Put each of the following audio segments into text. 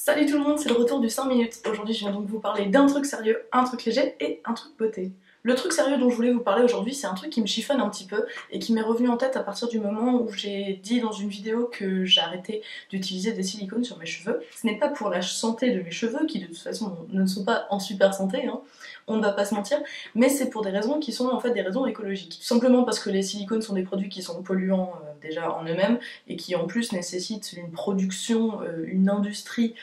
Salut tout le monde, c'est le retour du 5 minutes. Aujourd'hui je viens donc vous parler d'un truc sérieux, un truc léger et un truc beauté. Le truc sérieux dont je voulais vous parler aujourd'hui, c'est un truc qui me chiffonne un petit peu et qui m'est revenu en tête à partir du moment où j'ai dit dans une vidéo que j'arrêtais d'utiliser des silicones sur mes cheveux. Ce n'est pas pour la santé de mes cheveux, qui de toute façon ne sont pas en super santé, hein, on ne va pas se mentir, mais c'est pour des raisons qui sont en fait des raisons écologiques. Tout simplement parce que les silicones sont des produits qui sont polluants déjà en eux-mêmes et qui en plus nécessitent une production, une industrie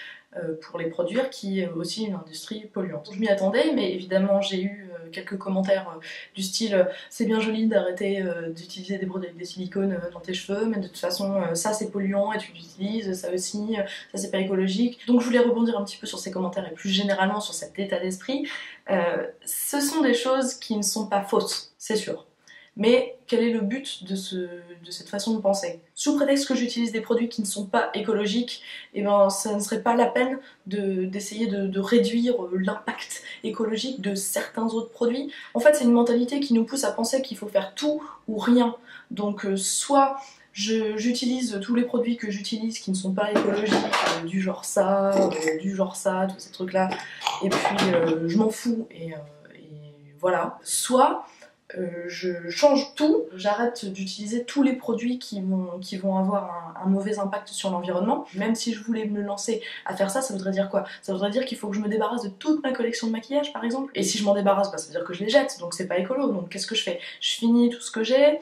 pour les produire qui est aussi une industrie polluante. Je m'y attendais, mais évidemment j'ai eu quelques commentaires du style c'est bien joli d'arrêter d'utiliser des produits avec des silicones dans tes cheveux, mais de toute façon ça c'est polluant et tu l'utilises, ça aussi, ça c'est pas écologique. Donc je voulais rebondir un petit peu sur ces commentaires et plus généralement sur cet état d'esprit. Ce sont des choses qui ne sont pas fausses, c'est sûr. Mais quel est le but de cette façon de penser? Sous prétexte que j'utilise des produits qui ne sont pas écologiques, et ben ça ne serait pas la peine d'essayer de réduire l'impact écologique de certains autres produits. En fait, c'est une mentalité qui nous pousse à penser qu'il faut faire tout ou rien. Donc soit j'utilise tous les produits que j'utilise qui ne sont pas écologiques, du genre ça, tous ces trucs-là, et puis je m'en fous et voilà. Soit je change tout, j'arrête d'utiliser tous les produits qui vont avoir un mauvais impact sur l'environnement. Même si je voulais me lancer à faire ça, ça voudrait dire quoi? Ça voudrait dire qu'il faut que je me débarrasse de toute ma collection de maquillage par exemple. Et si je m'en débarrasse, bah, ça veut dire que je les jette, donc c'est pas écolo. Donc qu'est-ce que je fais? Je finis tout ce que j'ai,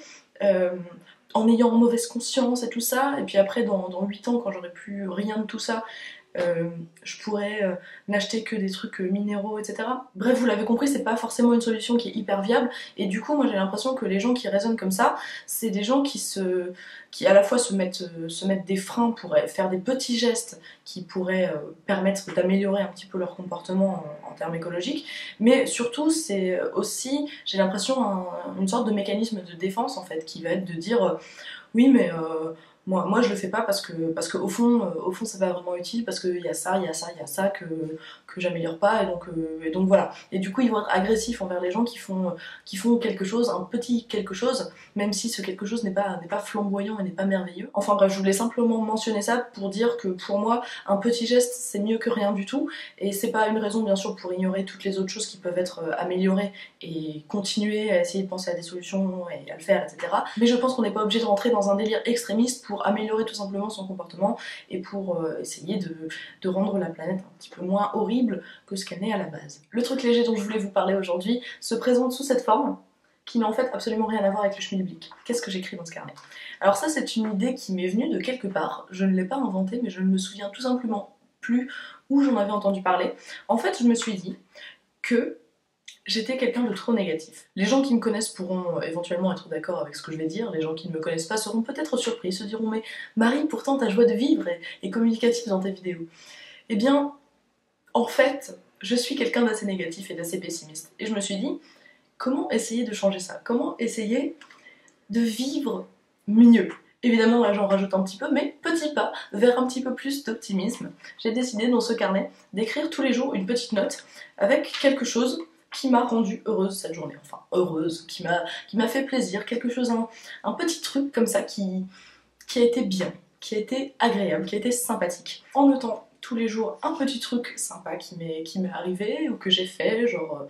en ayant mauvaise conscience et tout ça, et puis après dans 8 ans quand j'aurai plus rien de tout ça, je pourrais n'acheter que des trucs minéraux, etc. Bref, vous l'avez compris, c'est pas forcément une solution qui est hyper viable, et du coup moi j'ai l'impression que les gens qui raisonnent comme ça, c'est des gens qui à la fois se mettent des freins pour faire des petits gestes qui pourraient permettre d'améliorer un petit peu leur comportement en termes écologiques, mais surtout c'est aussi, j'ai l'impression, une sorte de mécanisme de défense en fait, qui va être de dire oui mais moi je le fais pas parce que au fond c'est pas vraiment utile, parce qu'il y a ça que j'améliore pas, et donc voilà. Et du coup ils vont être agressifs envers les gens qui font quelque chose, un petit quelque chose, même si ce quelque chose n'est pas flamboyant et n'est pas merveilleux. Enfin bref, je voulais simplement mentionner ça pour dire que pour moi un petit geste c'est mieux que rien du tout, et c'est pas une raison bien sûr pour ignorer toutes les autres choses qui peuvent être améliorées et continuer à essayer de penser à des solutions et à le faire, etc. Mais je pense qu'on n'est pas obligé de rentrer dans un délire extrémiste pour améliorer tout simplement son comportement et pour essayer de rendre la planète un petit peu moins horrible que ce qu'elle n'est à la base. Le truc léger dont je voulais vous parler aujourd'hui se présente sous cette forme, qui n'a en fait absolument rien à voir avec le schmilblick. Qu'est-ce que j'écris dans ce carnet? Alors ça c'est une idée qui m'est venue de quelque part, je ne l'ai pas inventée mais je ne me souviens tout simplement plus où j'en avais entendu parler. En fait je me suis dit que j'étais quelqu'un de trop négatif. Les gens qui me connaissent pourront éventuellement être d'accord avec ce que je vais dire, les gens qui ne me connaissent pas seront peut-être surpris, se diront mais Marie, pourtant ta joie de vivre est communicative dans tes vidéos. Eh bien, en fait, je suis quelqu'un d'assez négatif et d'assez pessimiste. Et je me suis dit, comment essayer de changer ça? Comment essayer de vivre mieux? Évidemment, là j'en rajoute un petit peu, mais petit pas vers un petit peu plus d'optimisme. J'ai décidé dans ce carnet d'écrire tous les jours une petite note avec quelque chose qui m'a rendue heureuse cette journée, enfin heureuse, qui m'a fait plaisir, quelque chose, un petit truc comme ça qui a été bien, qui a été agréable, qui a été sympathique. En notant tous les jours un petit truc sympa qui m'est arrivé ou que j'ai fait, genre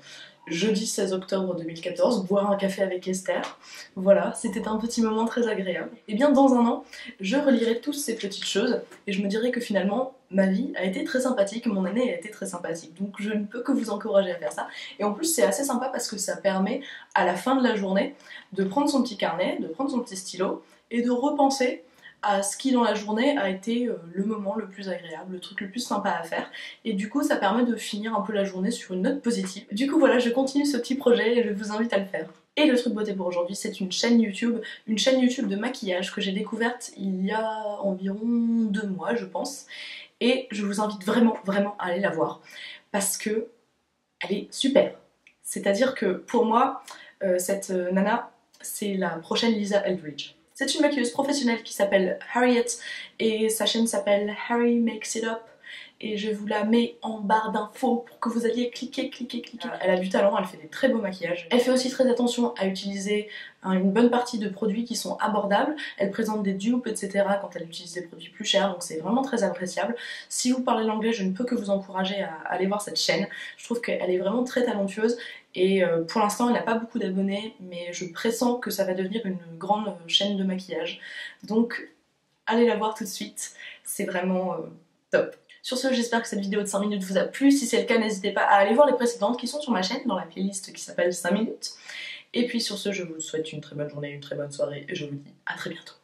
jeudi 16 octobre 2014, boire un café avec Esther. Voilà, c'était un petit moment très agréable. Et bien dans un an, je relirai toutes ces petites choses et je me dirai que finalement, ma vie a été très sympathique, mon année a été très sympathique. Donc je ne peux que vous encourager à faire ça. Et en plus c'est assez sympa parce que ça permet à la fin de la journée de prendre son petit carnet, de prendre son petit stylo et de repenser à ce qui dans la journée a été le moment le plus agréable, le truc le plus sympa à faire, et du coup ça permet de finir un peu la journée sur une note positive. Du coup voilà, je continue ce petit projet et je vous invite à le faire. Et le truc beauté pour aujourd'hui, c'est une chaîne YouTube de maquillage que j'ai découverte il y a environ 2 mois je pense, et je vous invite vraiment à aller la voir, parce que elle est super. C'est-à-dire que pour moi, cette nana, c'est la prochaine Lisa Eldridge. C'est une maquilleuse professionnelle qui s'appelle Harriet et sa chaîne s'appelle Harry Makes It Up, et je vous la mets en barre d'infos pour que vous alliez cliquer. Elle a du talent, elle fait des très beaux maquillages. Elle fait aussi très attention à utiliser une bonne partie de produits qui sont abordables. Elle présente des dupes, etc. quand elle utilise des produits plus chers, donc c'est vraiment très appréciable. Si vous parlez l'anglais, je ne peux que vous encourager à aller voir cette chaîne. Je trouve qu'elle est vraiment très talentueuse et pour l'instant elle n'a pas beaucoup d'abonnés, mais je pressens que ça va devenir une grande chaîne de maquillage. Donc allez la voir tout de suite, c'est vraiment top. Sur ce, j'espère que cette vidéo de 5 minutes vous a plu. Si c'est le cas, n'hésitez pas à aller voir les précédentes qui sont sur ma chaîne, dans la playlist qui s'appelle 5 minutes. Et puis sur ce, je vous souhaite une très bonne journée, une très bonne soirée, et je vous dis à très bientôt.